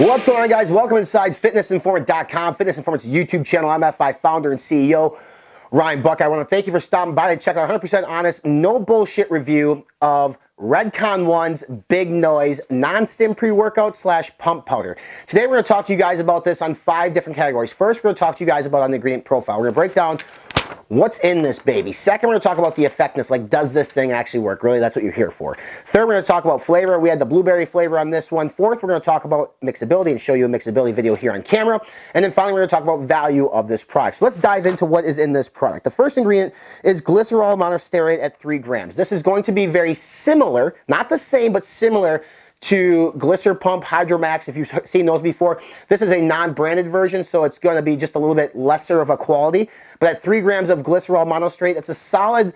What's going on, guys? Welcome inside fitnessinformant.com, Fitness Informant's YouTube channel. I'm F5 founder and CEO Ryan Buck. I want to thank you for stopping by to check out 100% honest, no bullshit review of RedCon1's Big Noise non-stim pre-workout / pump powder. Today we're going to talk to you guys about this on 5 different categories. First, we're going to talk to you guys about an ingredient profile. We're going to break down what's in this baby. Second, we're going to talk about the effectiveness, like does this thing actually work? Really, that's what you're here for. Third, we're going to talk about flavor. We had the blueberry flavor on this one. Fourth, we're going to talk about mixability and show you a mixability video here on camera. And then finally, we're going to talk about value of this product. So let's dive into what is in this product. The first ingredient is glycerol monostearate at 3 grams. This is going to be very similar, not the same, but similar to Glycer Pump Hydromax. If you've seen those before, this is a non-branded version, so it's going to be just a little bit lesser of a quality. But at 3 grams of glycerol monostearate, it's a solid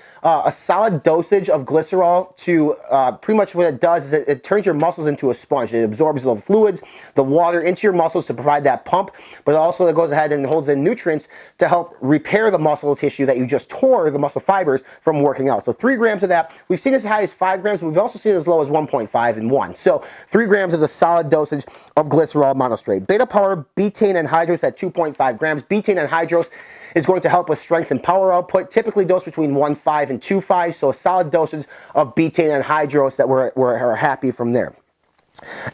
dosage of glycerol to pretty much what it does is it turns your muscles into a sponge. It absorbs the fluids, the water into your muscles to provide that pump, but also it goes ahead and holds in nutrients to help repair the muscle tissue that you just tore, the muscle fibers, from working out. So 3 grams of that. We've seen as high as 5 grams, but we've also seen as low as 1.5 and 1. So 3 grams is a solid dosage of glycerol monostearate. Beta power, betaine anhydrous at 2.5 grams. Betaine anhydrous is going to help with strength and power output, typically dosed between 1.5 and 2.5, so a solid dosage of betaine anhydrous that we're happy from there.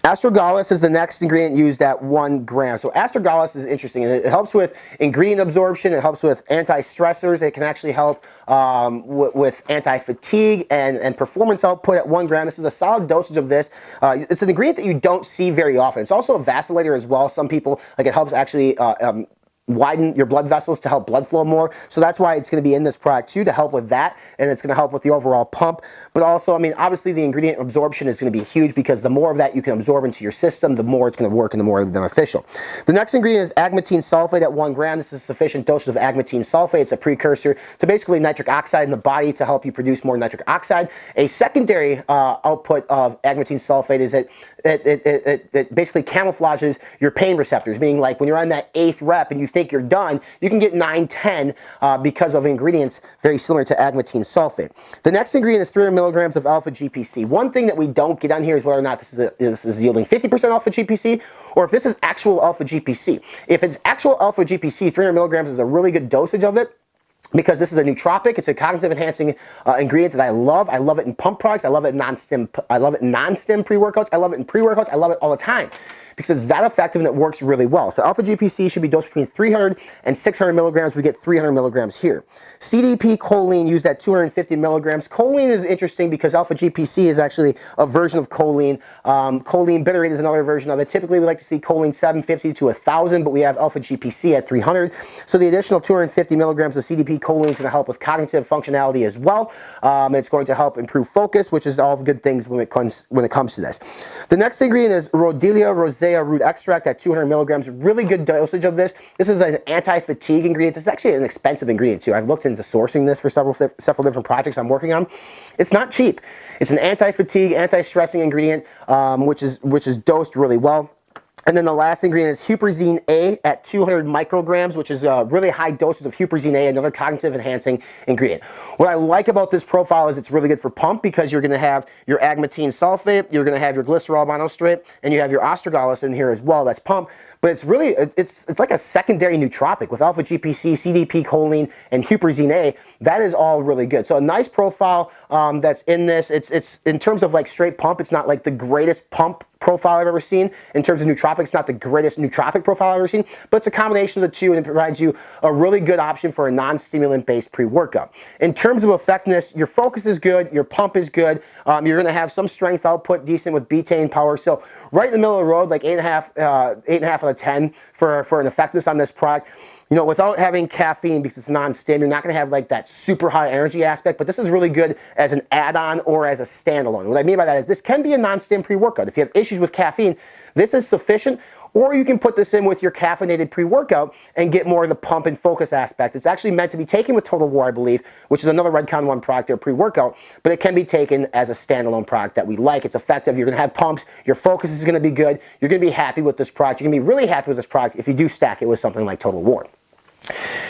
Astragalus is the next ingredient used at 1 gram. So astragalus is interesting. It helps with ingredient absorption. It helps with anti-stressors. It can actually help with anti-fatigue and performance output at 1 gram. This is a solid dosage of this. It's an ingredient that you don't see very often. It's also a vacillator as well. Some people, like, it helps actually widen your blood vessels to help blood flow more. So that's why it's going to be in this product too, to help with that, and it's going to help with the overall pump. But also, I mean, obviously the ingredient absorption is going to be huge, because the more of that you can absorb into your system, the more it's going to work and the more it's beneficial. The next ingredient is agmatine sulfate at 1 gram. This is sufficient dosage of agmatine sulfate. It's a precursor to basically nitric oxide in the body to help you produce more nitric oxide. A secondary output of agmatine sulfate is that it basically camouflages your pain receptors, meaning like when you're on that 8th rep and you think you're done, you can get 9, 10 because of ingredients very similar to agmatine sulfate. The next ingredient is 300 milligrams of alpha GPC. One thing that we don't get on here is whether or not this is yielding 50% alpha GPC, or if this is actual alpha GPC. If it's actual alpha GPC, 300 milligrams is a really good dosage of it, because this is a nootropic. It's a cognitive enhancing ingredient that I love. I love it in pump products. I love it in non-stim. I love it in non-stim pre-workouts. I love it in pre-workouts. I love it all the time, because it's that effective and it works really well. So alpha GPC should be dosed between 300 and 600 milligrams. We get 300 milligrams here. CDP choline used at 250 milligrams. Choline is interesting because alpha GPC is actually a version of choline. Choline bitters is another version of it. Typically, we like to see choline 750 to 1,000, but we have alpha GPC at 300. So the additional 250 milligrams of CDP choline is going to help with cognitive functionality as well. It's going to help improve focus, which is all the good things when it comes to this. The next ingredient is Rhodiola rosea root extract at 200 milligrams. Really good dosage of this. This is an anti-fatigue ingredient. This is actually an expensive ingredient too. I've looked into sourcing this for several different projects I'm working on. It's not cheap. It's an anti-fatigue, anti-stressing ingredient, which is dosed really well. And then the last ingredient is huperzine A at 200 micrograms, which is a really high doses of huperzine A, another cognitive enhancing ingredient. What I like about this profile is it's really good for pump, because you're going to have your agmatine sulfate, you're going to have your glycerol monostearate, and you have your astragalus in here as well. That's pump. But it's really, it's like a secondary nootropic with alpha GPC, CDP choline, and huperzine A. That is all really good. So a nice profile that's in this. It's in terms of like straight pump, it's not like the greatest pump profile I've ever seen. In terms of nootropics, it's not the greatest nootropic profile I've ever seen, but it's a combination of the two, and it provides you a really good option for a non-stimulant based pre-workout. In terms of effectiveness, your focus is good, your pump is good, you're going to have some strength output, decent with betaine power. So right in the middle of the road, like 8.5 out of 10 for an effectiveness on this product. You know, without having caffeine, because it's non-stim, you're not going to have like that super high energy aspect, but this is really good as an add-on or as a standalone. What I mean by that is this can be a non-stim pre-workout. If you have issues with caffeine, this is sufficient. Or you can put this in with your caffeinated pre-workout and get more of the pump and focus aspect. It's actually meant to be taken with Total War, I believe, which is another RedCon1 product or pre-workout, but it can be taken as a standalone product that we like. It's effective. You're going to have pumps. Your focus is going to be good. You're going to be happy with this product. You're going to be really happy with this product if you do stack it with something like Total War.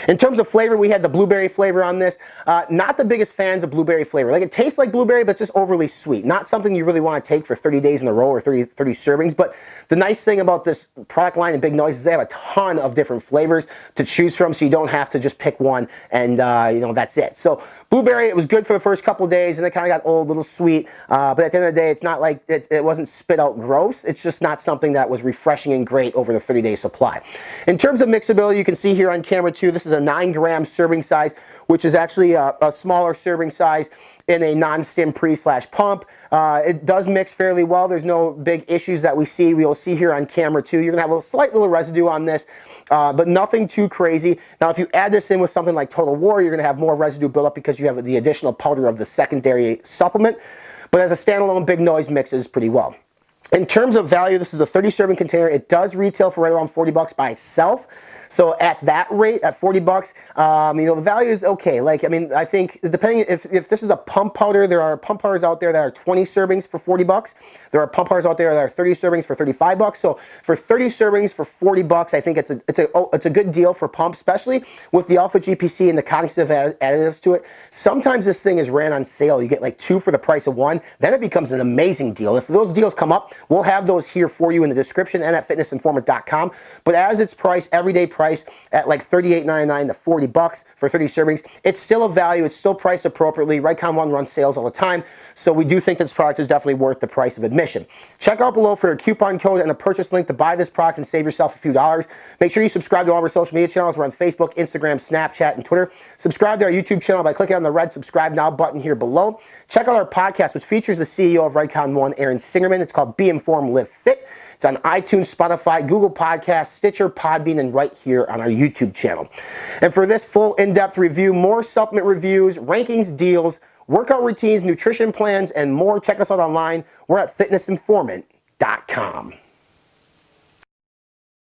In terms of flavor, we had the blueberry flavor on this. Not the biggest fans of blueberry flavor. Like, it tastes like blueberry, but just overly sweet. Not something you really want to take for 30 days in a row or 30 servings. But the nice thing about this product line and Big Noise is they have a ton of different flavors to choose from, so you don't have to just pick one and, you know, that's it. So blueberry, it was good for the first couple of days, and it kind of got old, a little sweet. But at the end of the day, it's not like it wasn't spit out gross. It's just not something that was refreshing and great over the 30-day supply. In terms of mixability, you can see here on camera too, this is a 9-gram serving size, which is actually a smaller serving size in a non-stim pre/pump. It does mix fairly well. There's no big issues that we see. We'll see here on camera too. You're gonna have a slight little residue on this, but nothing too crazy. Now, if you add this in with something like Total War, you're gonna have more residue buildup because you have the additional powder of the secondary supplement. But as a standalone, Big Noise mixes pretty well. In terms of value, this is a 30-serving container. It does retail for right around 40 bucks by itself. So at that rate, at 40 bucks, you know, the value is okay. Like, I mean, I think depending if this is a pump powder, there are pump powders out there that are 20 servings for 40 bucks. There are pump powders out there that are 30 servings for 35 bucks. So for 30 servings for 40 bucks, I think it's a good deal for pump, especially with the alpha GPC and the cognitive additives to it. Sometimes this thing is ran on sale. You get like 2 for the price of 1. Then it becomes an amazing deal. If those deals come up, we'll have those here for you in the description and at fitnessinformant.com. But as it's priced, everyday price at like $38.99 to 40 bucks for 30 servings, it's still a value. It's still priced appropriately. RedCon1 runs sales all the time, so we do think this product is definitely worth the price of admission. Check out below for a coupon code and a purchase link to buy this product and save yourself a few dollars. Make sure you subscribe to all of our social media channels. We're on Facebook, Instagram, Snapchat, and Twitter. Subscribe to our YouTube channel by clicking on the red subscribe now button here below. Check out our podcast, which features the CEO of RedCon1, Aaron Singerman. It's called Be Informed, Live Fit. It's on iTunes, Spotify, Google Podcasts, Stitcher, Podbean, and right here on our YouTube channel. And for this full in-depth review, more supplement reviews, rankings, deals, workout routines, nutrition plans, and more, check us out online. We're at fitnessinformant.com.